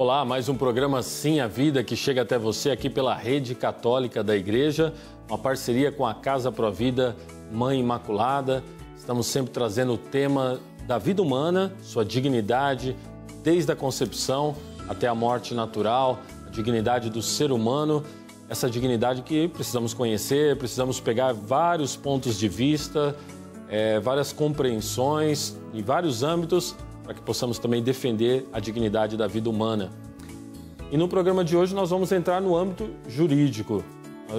Olá, mais um programa Sim a Vida que chega até você aqui pela Rede Católica da Igreja, uma parceria com a Casa Pro Vida Mãe Imaculada. Estamos sempre trazendo o tema da vida humana, sua dignidade, desde a concepção até a morte natural, a dignidade do ser humano, essa dignidade que precisamos conhecer, precisamos pegar vários pontos de vista, várias compreensões em vários âmbitos, para que possamos também defender a dignidade da vida humana. E no programa de hoje nós vamos entrar no âmbito jurídico.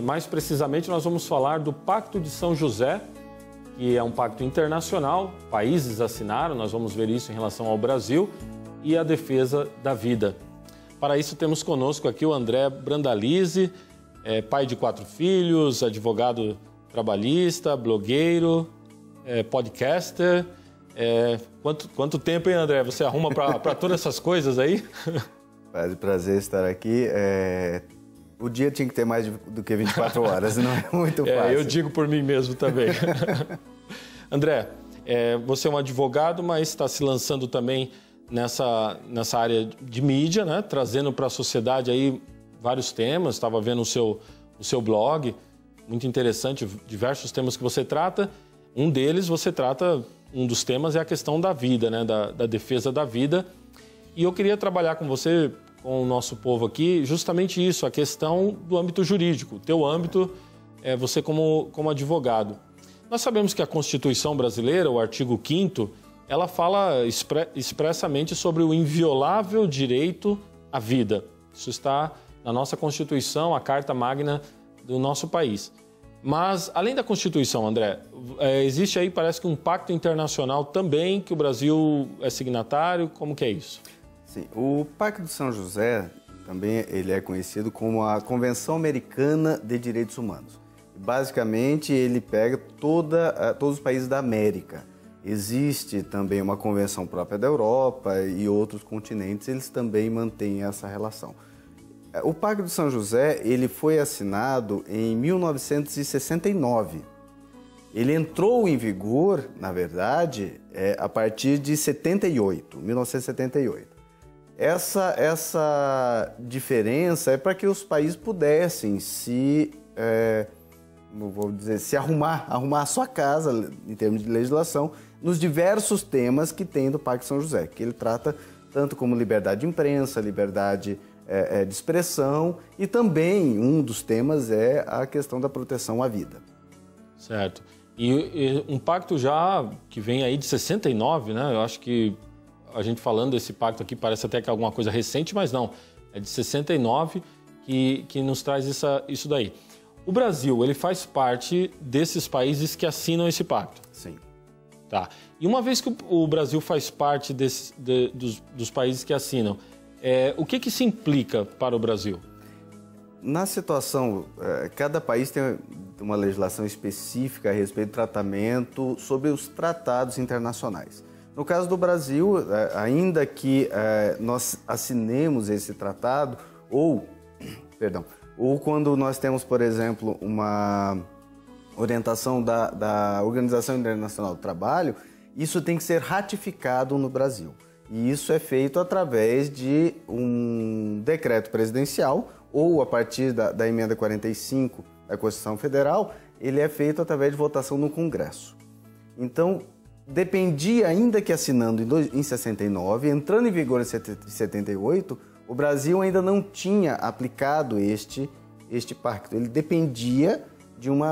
Mais precisamente nós vamos falar do Pacto de São José, que é um pacto internacional, países assinaram, nós vamos ver isso em relação ao Brasil, e a defesa da vida. Para isso temos conosco aqui o André Brandalize, pai de 4 filhos, advogado trabalhista, blogueiro, podcaster. Quanto tempo, hein, André? Você arruma para todas essas coisas aí? Prazer estar aqui. O dia tinha que ter mais do que 24 horas, não é muito fácil. Eu digo por mim mesmo também. André, você é um advogado, mas está se lançando também nessa área de mídia, né? Trazendo para a sociedade aí vários temas. Estava vendo o seu blog, muito interessante, diversos temas que você trata. Um deles um dos temas é a questão da vida, né? Da defesa da vida. E eu queria trabalhar com você, com o nosso povo aqui, justamente isso, a questão do âmbito jurídico. O teu âmbito é você como advogado. Nós sabemos que a Constituição brasileira, o artigo 5º, ela fala expressamente sobre o inviolável direito à vida. Isso está na nossa Constituição, a Carta Magna do nosso país. Mas, além da Constituição, André, existe aí, parece que um pacto internacional também, que o Brasil é signatário. Como que é isso? Sim, o Pacto de São José, também ele é conhecido como a Convenção Americana de Direitos Humanos. Basicamente, ele pega todos os países da América. Existe também uma convenção própria da Europa e outros continentes, eles também mantêm essa relação. O Pacto de São José, ele foi assinado em 1969. Ele entrou em vigor, na verdade, a partir de 1978. Essa diferença é para que os países pudessem se arrumar a sua casa, em termos de legislação, nos diversos temas que tem do Pacto de São José, que ele trata tanto como liberdade de imprensa, liberdade de expressão, e também um dos temas é a questão da proteção à vida. Certo. E um pacto já que vem aí de 69, né? Eu acho que a gente falando desse pacto aqui parece até que é alguma coisa recente, mas não. É de 69 que nos traz isso daí. O Brasil, ele faz parte desses países que assinam esse pacto? Sim. Tá. E uma vez que o Brasil faz parte dos países que assinam, o que se implica para o Brasil? Na situação, cada país tem uma legislação específica a respeito do tratamento sobre os tratados internacionais. No caso do Brasil, ainda que nós assinemos esse tratado, ou quando nós temos, por exemplo, uma orientação da Organização Internacional do Trabalho, isso tem que ser ratificado no Brasil. E isso é feito através de um decreto presidencial ou a partir da emenda 45 da Constituição Federal, ele é feito através de votação no Congresso. Então, dependia, ainda que assinando em 69, entrando em vigor em 78, o Brasil ainda não tinha aplicado este pacto. Ele dependia de um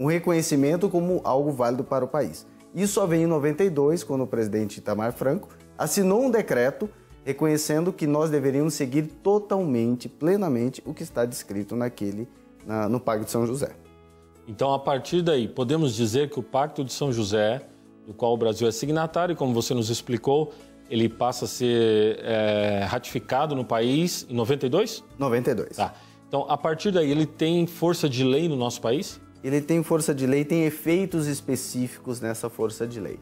reconhecimento como algo válido para o país. Isso só veio em 92, quando o presidente Itamar Franco assinou um decreto reconhecendo que nós deveríamos seguir totalmente, plenamente, o que está descrito no Pacto de São José. Então, a partir daí, podemos dizer que o Pacto de São José, do qual o Brasil é signatário, como você nos explicou, ele passa a ser ratificado no país em 92? 92. Tá. Então, a partir daí, ele tem força de lei no nosso país? Ele tem força de lei, tem efeitos específicos nessa força de lei.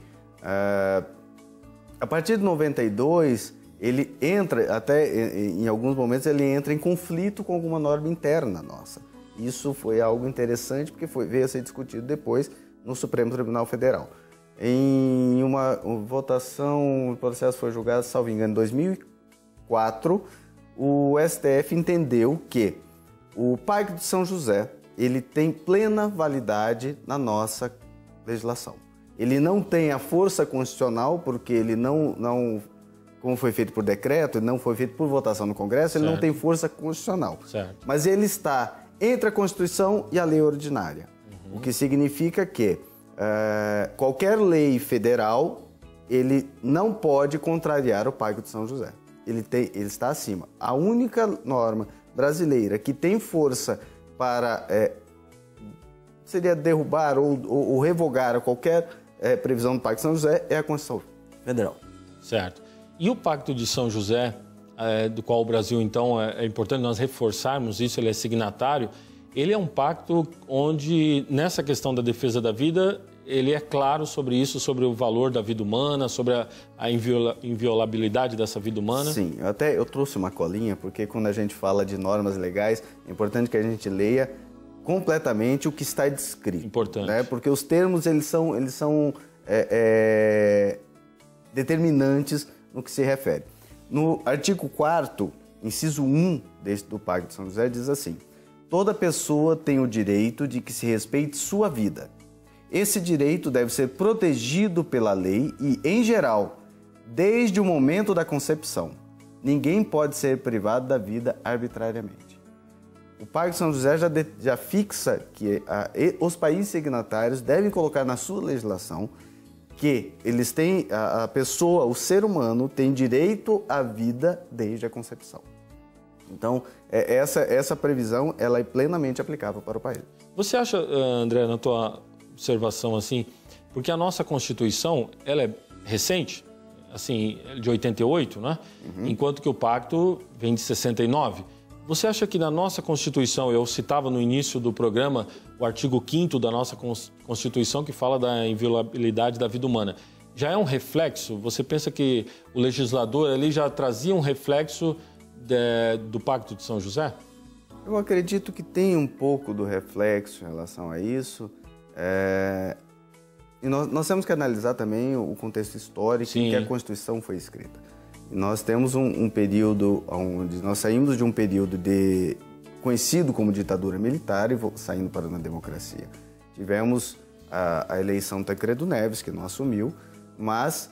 A partir de 92, ele entra, até em alguns momentos, ele entra em conflito com alguma norma interna nossa. Isso foi algo interessante, porque veio a ser discutido depois no Supremo Tribunal Federal. Em uma votação, o processo foi julgado, salvo engano, em 4, o STF entendeu que o Pacto de São José ele tem plena validade na nossa legislação. Ele não tem a força constitucional, porque ele não como foi feito por decreto, ele não foi feito por votação no Congresso, ele não tem força constitucional. Certo. Mas ele está entre a Constituição e a lei ordinária. O que significa que qualquer lei federal, ele não pode contrariar o Pacto de São José. Ele está acima. A única norma brasileira que tem força para seria derrubar ou revogar qualquer previsão do Pacto de São José é a Constituição Federal. Certo. E o Pacto de São José, do qual o Brasil, então, é importante nós reforçarmos isso, ele é signatário, ele é um pacto onde, nessa questão da defesa da vida, ele é claro sobre isso, sobre o valor da vida humana, sobre a inviolabilidade dessa vida humana. Sim, eu trouxe uma colinha, porque quando a gente fala de normas legais, é importante que a gente leia completamente o que está descrito. Importante. Né? Porque os termos, eles são determinantes no que se refere. No artigo 4º, inciso 1 do Pacto de São José, diz assim: toda pessoa tem o direito de que se respeite sua vida. Esse direito deve ser protegido pela lei e, em geral, desde o momento da concepção. Ninguém pode ser privado da vida arbitrariamente. O Pacto de São José já fixa que os países signatários devem colocar na sua legislação que eles têm, a pessoa, o ser humano, tem direito à vida desde a concepção. Então, essa previsão ela é plenamente aplicável para o país. Você acha, André, na tua observação assim, porque a nossa Constituição, ela é recente, assim, de 88, né? Enquanto que o Pacto vem de 69. Você acha que na nossa Constituição, eu citava no início do programa o artigo 5º da nossa Constituição que fala da inviolabilidade da vida humana, já é um reflexo? Você pensa que o legislador ali já trazia um reflexo do Pacto de São José? Eu acredito que tem um pouco do reflexo em relação a isso. E nós temos que analisar também o contexto histórico em que a Constituição foi escrita. E nós temos um período onde nós saímos de um período conhecido como ditadura militar e saindo para uma democracia. Tivemos a eleição Tancredo Neves, que não assumiu, mas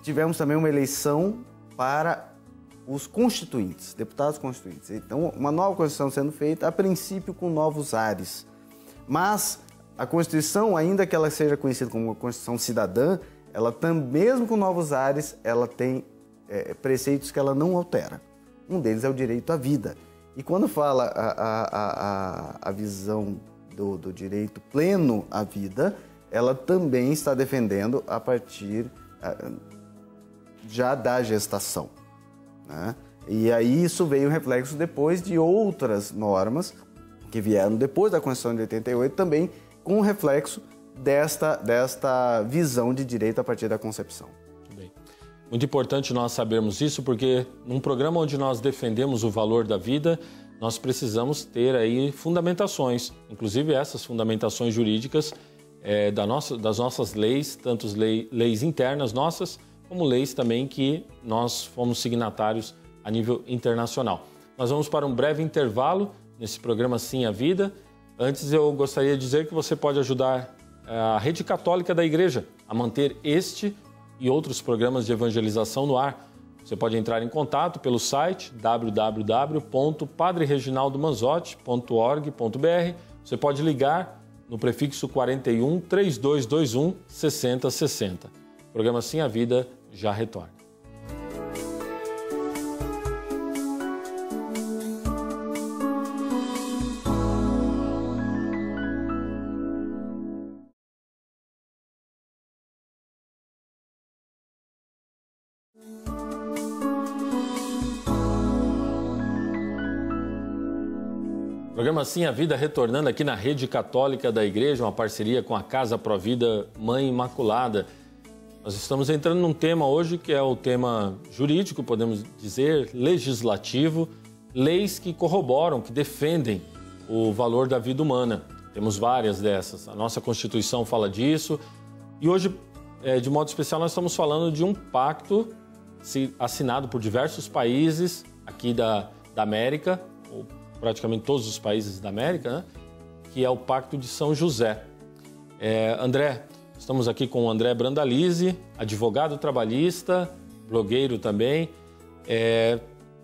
tivemos também uma eleição para os constituintes, deputados constituintes. Então, uma nova Constituição sendo feita, a princípio com novos ares. Mas a Constituição, ainda que ela seja conhecida como uma Constituição cidadã, ela também, mesmo com novos ares, ela tem preceitos que ela não altera. Um deles é o direito à vida. E quando fala a visão do direito pleno à vida, ela também está defendendo a partir já da gestação, né? E aí isso veio um reflexo depois de outras normas que vieram depois da Constituição de 88, também com um reflexo desta visão de direito a partir da concepção. Bem, muito importante nós sabermos isso, porque num programa onde nós defendemos o valor da vida, nós precisamos ter aí fundamentações, inclusive essas fundamentações jurídicas das nossas leis, tanto leis internas nossas, como leis também que nós fomos signatários a nível internacional. Nós vamos para um breve intervalo nesse programa Sim a Vida. Antes eu gostaria de dizer que você pode ajudar a Rede Católica da Igreja a manter este e outros programas de evangelização no ar. Você pode entrar em contato pelo site www.padrereginaldomanzotti.org.br. Você pode ligar no prefixo 41 3221 6060. O programa Sim a Vida já retorna. Programa Sim a Vida retornando aqui na Rede Católica da Igreja, uma parceria com a Casa Provida Mãe Imaculada. Nós estamos entrando num tema hoje que é o tema jurídico, podemos dizer, legislativo, leis que corroboram, que defendem o valor da vida humana. Temos várias dessas, a nossa Constituição fala disso. E hoje, de modo especial, nós estamos falando de um pacto assinado por diversos países aqui da América, ou praticamente todos os países da América, né? Que é o Pacto de São José. André, estamos aqui com o André Brandalize, advogado trabalhista, blogueiro também.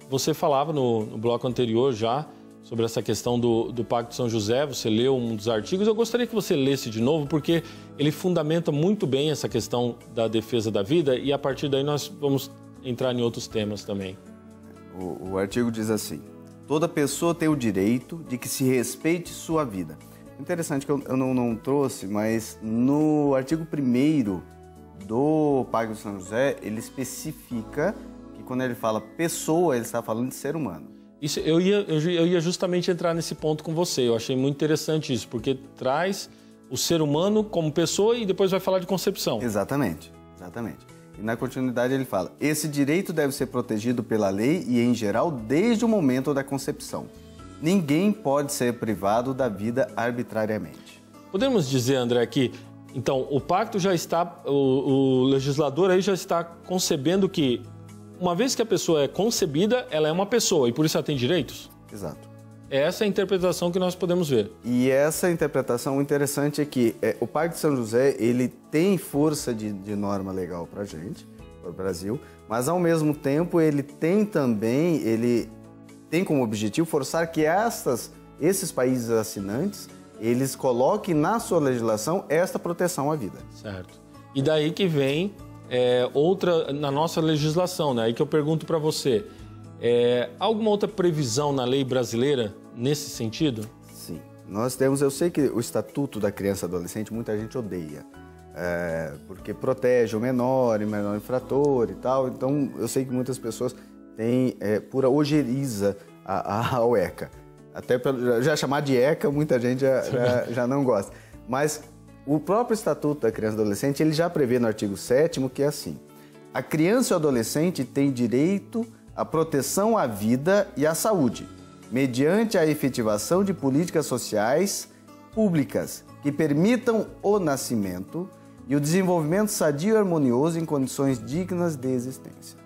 Você falava no bloco anterior já sobre essa questão do Pacto de São José, você leu um dos artigos. Eu gostaria que você lesse de novo, porque ele fundamenta muito bem essa questão da defesa da vida e a partir daí nós vamos entrar em outros temas também. O artigo diz assim: toda pessoa tem o direito de que se respeite sua vida. Interessante que eu não trouxe, mas no artigo 1º do Pacto de São José, ele especifica que quando ele fala pessoa, ele está falando de ser humano. Isso, eu ia justamente entrar nesse ponto com você. Eu achei muito interessante isso, porque traz o ser humano como pessoa e depois vai falar de concepção. Exatamente. E na continuidade ele fala: esse direito deve ser protegido pela lei e, em geral, desde o momento da concepção. Ninguém pode ser privado da vida arbitrariamente. Podemos dizer, André, que então o pacto já está, o legislador aí já está concebendo que uma vez que a pessoa é concebida, ela é uma pessoa e por isso ela tem direitos? Exato. Essa é a interpretação que nós podemos ver. E essa interpretação, o interessante é que o Pacto de São José, ele tem força de norma legal para a gente, para o Brasil, mas ao mesmo tempo ele tem como objetivo forçar que esses países assinantes, eles coloquem na sua legislação esta proteção à vida. Certo. E daí que vem outra na nossa legislação, né? Aí que eu pergunto para você, alguma outra previsão na lei brasileira nesse sentido? Sim. Nós temos, eu sei que o Estatuto da Criança e Adolescente muita gente odeia, porque protege o menor infrator e tal, então eu sei que muitas pessoas têm pura ojeriza ao ECA. Até já chamar de ECA, muita gente já não gosta. Mas o próprio Estatuto da Criança e Adolescente, ele já prevê no artigo 7º que é assim: a criança e o adolescente têm direito à proteção à vida e à saúde, mediante a efetivação de políticas sociais públicas que permitam o nascimento e o desenvolvimento sadio e harmonioso em condições dignas de existência.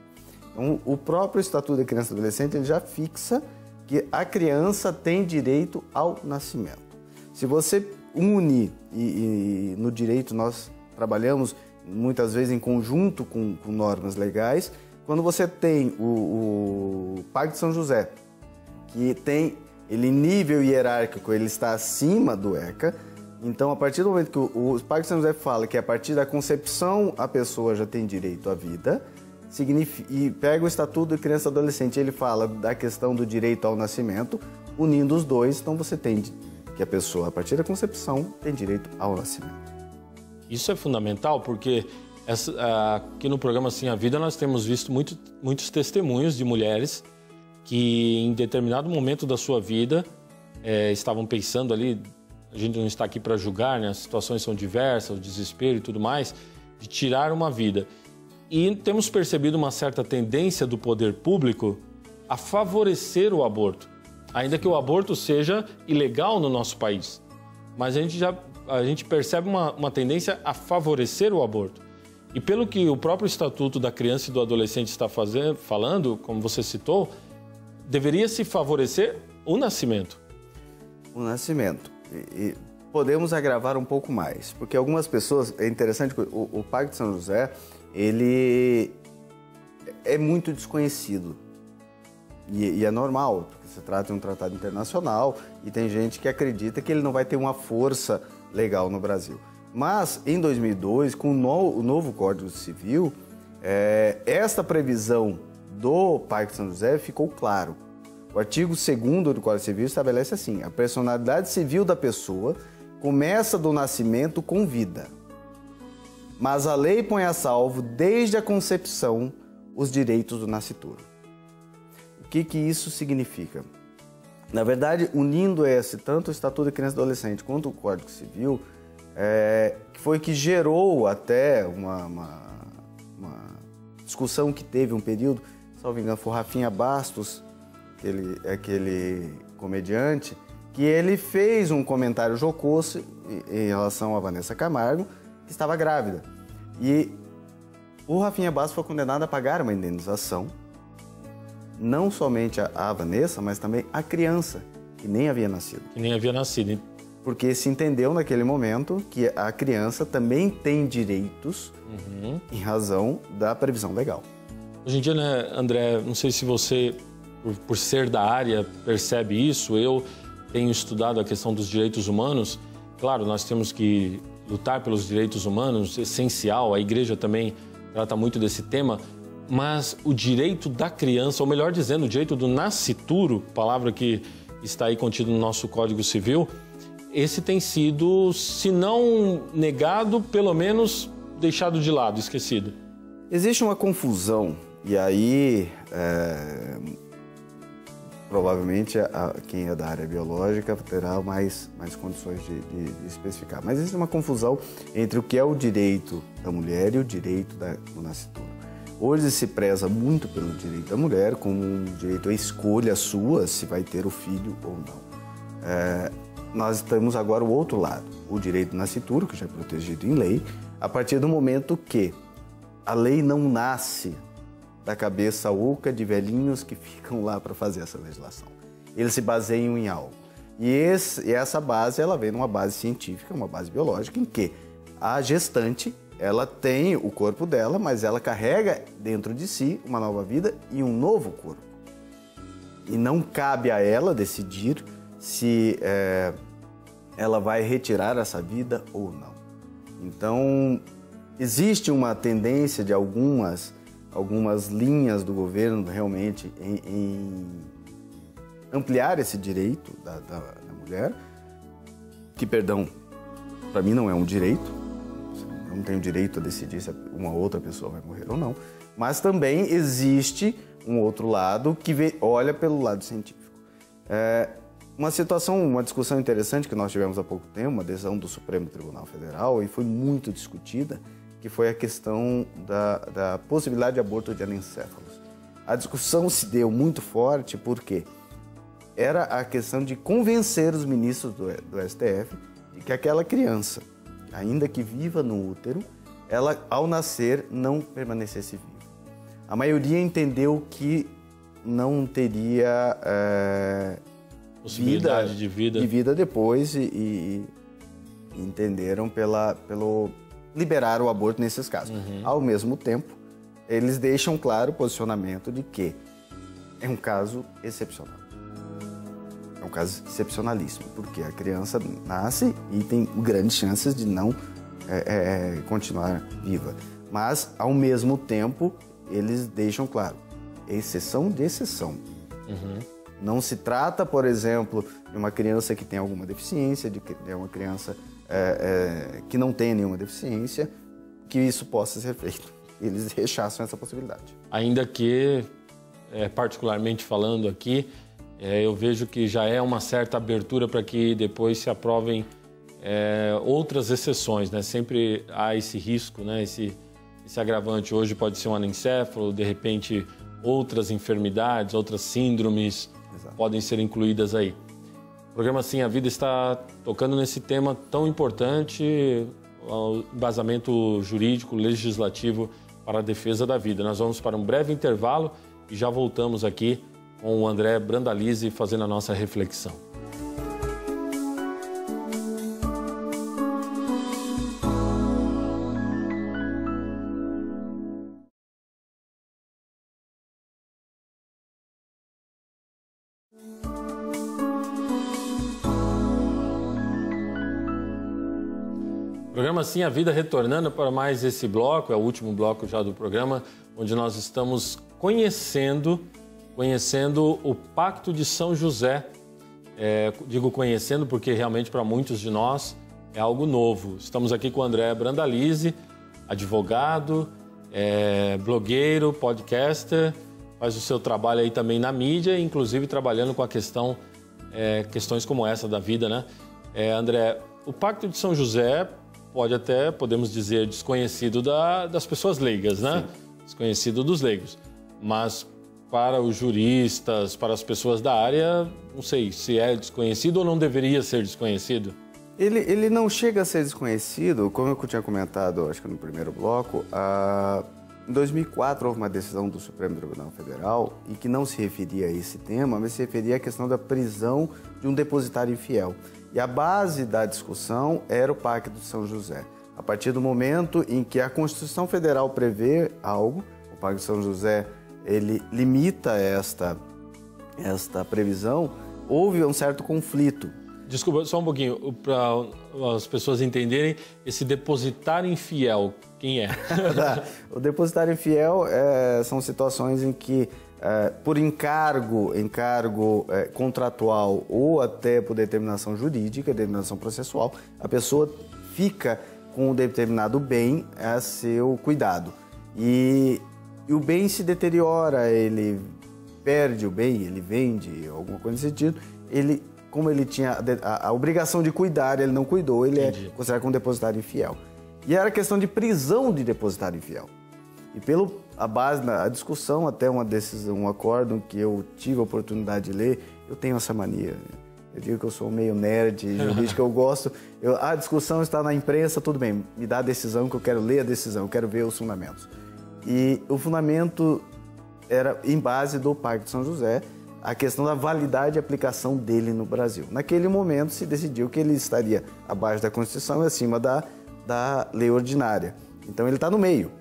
Então, o próprio Estatuto da Criança e Adolescente ele já fixa que a criança tem direito ao nascimento. Se você une, e no direito nós trabalhamos muitas vezes em conjunto com normas legais, quando você tem o Pacto de São José, que tem ele nível hierárquico, ele está acima do ECA, então a partir do momento que o Pacto de São José fala que a partir da concepção a pessoa já tem direito à vida, e pega o Estatuto de Criança e Adolescente, ele fala da questão do direito ao nascimento, unindo os dois, então você tem que a pessoa, a partir da concepção, tem direito ao nascimento. Isso é fundamental porque aqui no programa Assim a Vida nós temos visto muitos testemunhos de mulheres que em determinado momento da sua vida estavam pensando ali, a gente não está aqui para julgar, né? As situações são diversas, o desespero e tudo mais, de tirar uma vida. E temos percebido uma certa tendência do poder público a favorecer o aborto, ainda que o aborto seja ilegal no nosso país. Mas a gente percebe uma tendência a favorecer o aborto. E pelo que o próprio Estatuto da Criança e do Adolescente está falando, como você citou, deveria se favorecer o nascimento. O nascimento. E podemos agravar um pouco mais, porque algumas pessoas, é interessante que o Pacto de São José, ele é muito desconhecido. E é normal, porque se trata de um tratado internacional e tem gente que acredita que ele não vai ter uma força legal no Brasil. Mas, em 2002, com o novo Código Civil, esta previsão do Pacto de São José ficou claro. O artigo 2º do Código Civil estabelece assim: a personalidade civil da pessoa começa do nascimento com vida, mas a lei põe a salvo, desde a concepção, os direitos do nascituro. O que isso significa? Na verdade, unindo tanto o Estatuto da Criança e Adolescente quanto o Código Civil, que foi que gerou até uma discussão que teve um período, salvo engano, foi o Rafinha Bastos, aquele comediante, que ele fez um comentário jocoso em relação a Vanessa Camargo, que estava grávida. E o Rafinha Bastos foi condenado a pagar uma indenização, não somente a Vanessa, mas também a criança, que nem havia nascido. Que nem havia nascido. Porque se entendeu naquele momento que a criança também tem direitos em razão da previsão legal. Hoje em dia, né, André, não sei se você, por ser da área, percebe isso. Eu tenho estudado a questão dos direitos humanos. Claro, nós temos que lutar pelos direitos humanos, essencial. A igreja também trata muito desse tema. Mas o direito da criança, ou melhor dizendo, o direito do nascituro, palavra que está aí contida no nosso Código Civil, esse tem sido, se não negado, pelo menos deixado de lado, esquecido. Existe uma confusão, e aí provavelmente quem é da área biológica terá mais condições de especificar. Mas existe uma confusão entre o que é o direito da mulher e o direito do nascituro. Hoje se preza muito pelo direito da mulher como um direito à escolha sua se vai ter o filho ou não. Nós temos agora o outro lado, o direito do nascituro, que já é protegido em lei, a partir do momento que a lei não nasce da cabeça oca de velhinhos que ficam lá para fazer essa legislação. Eles se baseiam em algo. E essa base, ela vem numa base científica, uma base biológica, em que a gestante, ela tem o corpo dela, mas ela carrega dentro de si uma nova vida e um novo corpo. E não cabe a ela decidir se ela vai retirar essa vida ou não. Então, existe uma tendência de algumas linhas do governo realmente em ampliar esse direito da mulher, que, perdão, para mim não é um direito. Eu não tenho direito a decidir se uma outra pessoa vai morrer ou não. Mas também existe um outro lado que olha pelo lado científico. Uma discussão interessante que nós tivemos há pouco tempo, uma decisão do Supremo Tribunal Federal, e foi muito discutida, que foi a questão da possibilidade de aborto de anencéfalos. A discussão se deu muito forte porque era a questão de convencer os ministros do STF de que aquela criança, ainda que viva no útero, ela, ao nascer, não permanecesse viva. A maioria entendeu que não teria possibilidade de vida depois e entenderam pelo liberar o aborto nesses casos. Ao mesmo tempo, eles deixam claro o posicionamento de que é um caso excepcional. É um caso excepcionalíssimo, porque a criança nasce e tem grandes chances de não continuar viva. Mas, ao mesmo tempo, eles deixam claro, exceção de exceção. Não se trata, por exemplo, de uma criança que tem alguma deficiência, de uma criança que não tem nenhuma deficiência, que isso possa ser feito. Eles rechaçam essa possibilidade. Ainda que, particularmente falando aqui, eu vejo que já é uma certa abertura para que depois se aprovem outras exceções, né? Sempre há esse risco, né? Esse agravante. Hoje pode ser um anencéfalo, de repente outras enfermidades, outras síndromes podem ser incluídas aí. O programa Sim a Vida está tocando nesse tema tão importante, o embasamento jurídico, legislativo para a defesa da vida. Nós vamos para um breve intervalo e já voltamos aqui com o André Brandalize fazendo a nossa reflexão. Programa Sim a Vida retornando para mais esse bloco, é o último bloco já do programa, onde nós estamos conhecendo o Pacto de São José. Digo conhecendo porque realmente para muitos de nós é algo novo. Estamos aqui com o André Brandalize, advogado, blogueiro, podcaster, faz o seu trabalho aí também na mídia, inclusive trabalhando com a questões como essa da vida, né? André, o Pacto de São José podemos dizer, desconhecido das pessoas leigas, né? Sim. Desconhecido dos leigos. Mas para os juristas, para as pessoas da área, não sei se é desconhecido ou não deveria ser desconhecido. Ele não chega a ser desconhecido, como eu tinha comentado, acho que no primeiro bloco, Em 2004, houve uma decisão do Supremo Tribunal Federal e que não se referia a esse tema, mas se referia à questão da prisão de um depositário infiel. E a base da discussão era o Pacto de São José. A partir do momento em que a Constituição Federal prevê algo, o Pacto de São José ele limita esta previsão, houve um certo conflito. Desculpa, só um pouquinho, para as pessoas entenderem, esse depositário infiel, quem é? O depositário infiel são situações em que, por encargo contratual ou até por determinação jurídica, determinação processual, a pessoa fica com um determinado bem a seu cuidado. E o bem se deteriora, ele perde o bem, ele vende, alguma coisa nesse sentido, como ele tinha a obrigação de cuidar, ele não cuidou, ele é considerado como depositário infiel. E era questão de prisão de depositário infiel. E a base da discussão, até uma decisão, um acórdão que eu tive a oportunidade de ler, eu tenho essa mania. Eu digo que eu sou meio nerd jurídico, eu gosto. A discussão está na imprensa, tudo bem, me dá a decisão que eu quero ler a decisão, eu quero ver os fundamentos. E o fundamento era em base do Pacto de São José, a questão da validade e aplicação dele no Brasil. Naquele momento se decidiu que ele estaria abaixo da Constituição e acima da lei ordinária. Então ele está no meio.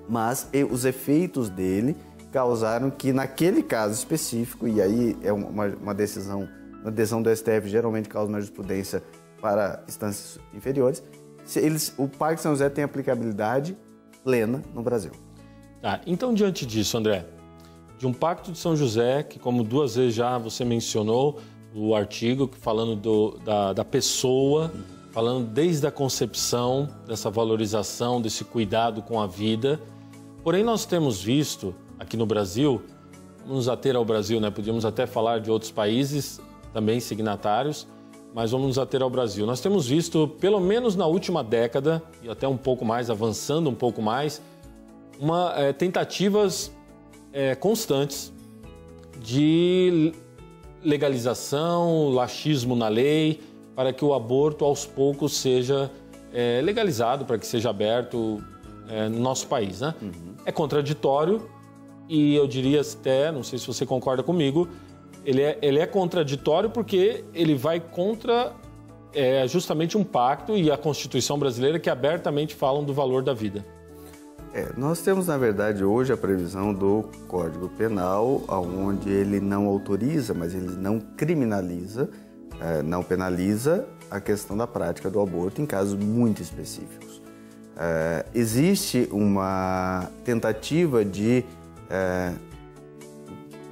Mas os efeitos dele causaram que naquele caso específico, e aí é uma decisão do STF geralmente causa uma jurisprudência para instâncias inferiores, o Pacto de São José tem aplicabilidade plena no Brasil. Tá, então diante disso, André, de um Pacto de São José, que como 2 vezes já você mencionou o artigo, falando da pessoa, falando desde a concepção, dessa valorização, desse cuidado com a vida. Porém, nós temos visto aqui no Brasil, vamos nos ater ao Brasil, né? Podíamos até falar de outros países também signatários, mas vamos nos ater ao Brasil. Nós temos visto, pelo menos na última década, e até um pouco mais, avançando um pouco mais, tentativas constantes de legalização, laxismo na lei, para que o aborto aos poucos seja legalizado, para que seja aberto no nosso país, né? Uhum. É contraditório e eu diria até, não sei se você concorda comigo, ele é contraditório porque ele vai contra justamente um pacto e a Constituição brasileira que abertamente falam do valor da vida. Nós temos, na verdade, hoje a previsão do Código Penal, onde ele não autoriza, mas ele não criminaliza, não penaliza a questão da prática do aborto em casos muito específicos. Existe uma tentativa de,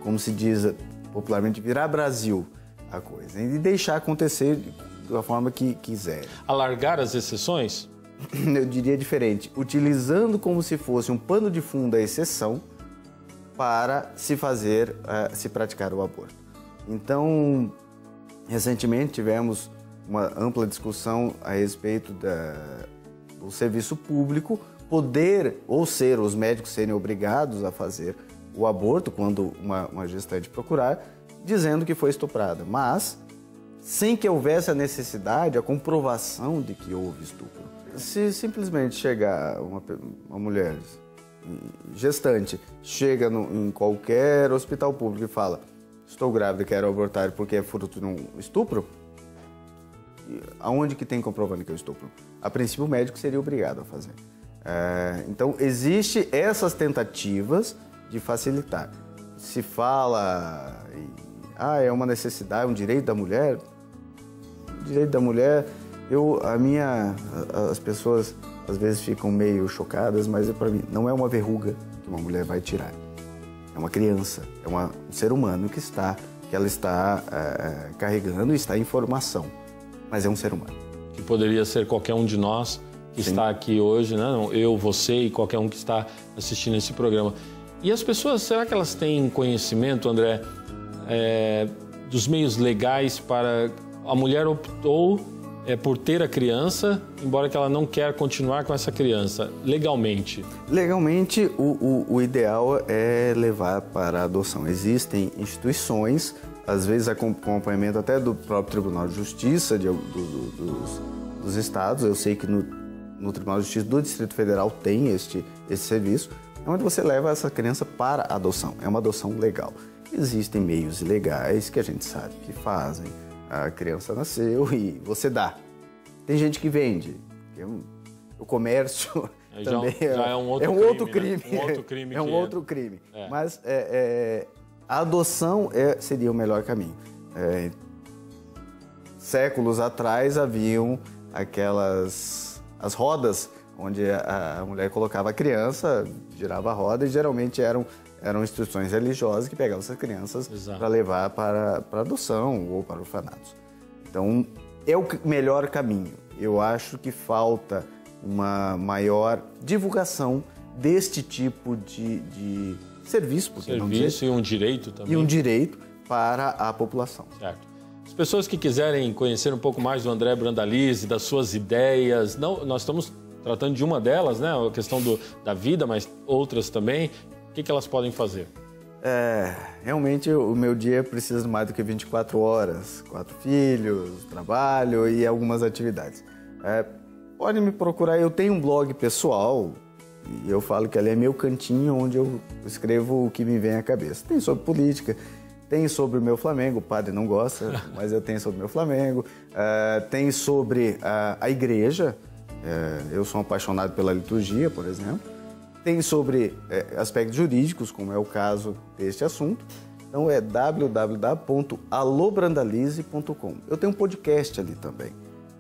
como se diz popularmente, virar Brasil a coisa e deixar acontecer da forma que quiser. Alargar as exceções? Eu diria diferente, utilizando como se fosse um pano de fundo a exceção para se praticar o aborto. Então, recentemente tivemos uma ampla discussão a respeito do serviço público poder, ou os médicos serem obrigados a fazer o aborto quando uma gestante procurar, dizendo que foi estuprada, mas sem que houvesse a necessidade, a comprovação de que houve estupro. Se simplesmente chegar uma mulher gestante, chega em qualquer hospital público e fala: estou grávida e quero abortar porque é fruto de um estupro, aonde que tem comprovando que é um estupro? A princípio o médico seria obrigado a fazer. Então existem essas tentativas de facilitar. Se fala, é uma necessidade, um direito da mulher. O direito da mulher, as pessoas às vezes ficam meio chocadas, mas para mim não é uma verruga que uma mulher vai tirar. É uma criança, é um ser humano que ela está carregando e está em formação, mas é um ser humano. Que poderia ser qualquer um de nós que está aqui hoje, né? Eu, você e qualquer um que está assistindo esse programa. E as pessoas, será que elas têm conhecimento, André, dos meios legais para... A mulher optou por ter a criança, embora que ela não quer continuar com essa criança, legalmente? Legalmente, o ideal é levar para a adoção. Existem instituições, às vezes acompanhamento até do próprio Tribunal de Justiça dos estados. Eu sei que no Tribunal de Justiça do Distrito Federal tem esse serviço, onde você leva essa criança para a adoção. É uma adoção legal. Existem meios ilegais que a gente sabe que fazem. A criança nasceu e você dá. Tem gente que vende. O comércio também já é um outro crime. Né? Um outro crime. É um outro crime. Mas a adoção seria o melhor caminho. Séculos atrás haviam as rodas onde a mulher colocava a criança, girava a roda e geralmente eram instituições religiosas que pegavam essas crianças para levar para adoção ou para orfanatos. Então, é o melhor caminho. Eu acho que falta uma maior divulgação deste tipo de serviço. Serviço e um direito também. E um direito para a população. Certo. As pessoas que quiserem conhecer um pouco mais do André Brandalize, das suas ideias, nós estamos tratando de uma delas, né? A questão da vida, mas outras também. O que elas podem fazer? Realmente o meu dia precisa de mais do que 24 horas. 4 filhos, trabalho e algumas atividades. Pode me procurar, eu tenho um blog pessoal e eu falo que ali é meu cantinho onde eu escrevo o que me vem à cabeça. Tem sobre política, tem sobre o meu Flamengo, o padre não gosta, mas eu tenho sobre o meu Flamengo. Tem sobre a igreja, eu sou apaixonado pela liturgia, por exemplo. Tem sobre aspectos jurídicos, como é o caso deste assunto. Então é www.alobrandalize.com. Eu tenho um podcast ali também.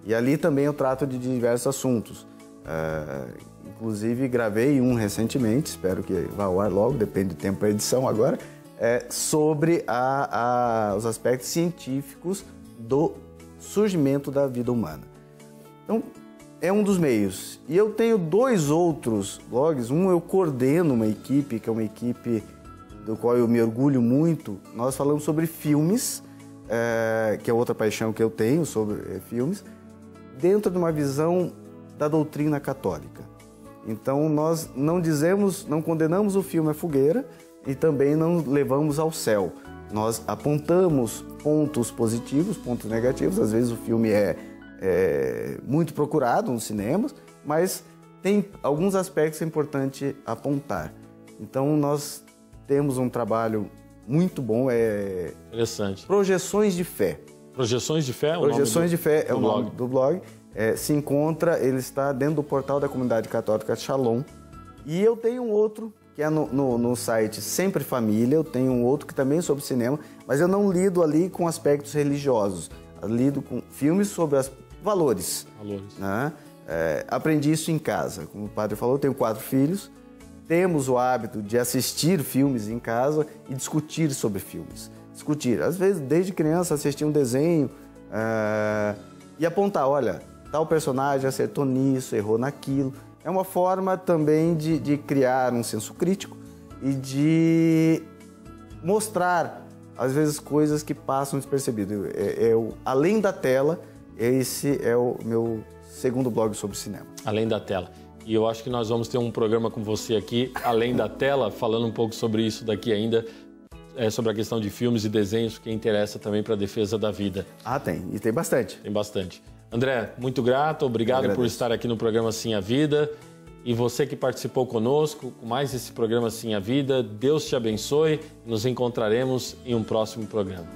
E ali também eu trato de diversos assuntos. Inclusive gravei um recentemente, espero que vá ao ar logo, depende do tempo da edição agora, sobre os aspectos científicos do surgimento da vida humana. Então, é um dos meios. E eu tenho 2 outros blogs. Um eu coordeno uma equipe, que é uma equipe do qual eu me orgulho muito. Nós falamos sobre filmes, que é outra paixão que eu tenho sobre filmes, dentro de uma visão da doutrina católica. Então nós não condenamos o filme à fogueira e também não levamos ao céu. Nós apontamos pontos positivos, pontos negativos. Às vezes o filme é muito procurado nos cinemas, mas tem alguns aspectos que é importante apontar. Então nós temos um trabalho muito bom. Interessante. Projeções de Fé. Projeções de Fé? Projeções de Fé é o nome do blog. Ele está dentro do portal da Comunidade Católica Shalom. E eu tenho um outro, que é no site Sempre Família. Eu tenho um outro que também é sobre cinema, mas eu não lido ali com aspectos religiosos. Eu lido com filmes sobre valores. Né? Aprendi isso em casa. Como o padre falou, eu tenho 4 filhos. Temos o hábito de assistir filmes em casa e discutir sobre filmes. Às vezes, desde criança, assistir um desenho e apontar, olha, tal personagem acertou nisso, errou naquilo. É uma forma também de criar um senso crítico e de mostrar, às vezes, coisas que passam despercebido. Além da tela, esse é o meu segundo blog sobre cinema. Além da tela. E eu acho que nós vamos ter um programa com você aqui, além da tela, falando um pouco sobre isso daqui ainda, sobre a questão de filmes e desenhos, que interessa também para a defesa da vida. Tem. E tem bastante. Tem bastante. André, muito grato, obrigado por estar aqui no programa Sim a Vida. E você que participou conosco, com mais esse programa Sim a Vida, Deus te abençoe. Nos encontraremos em um próximo programa.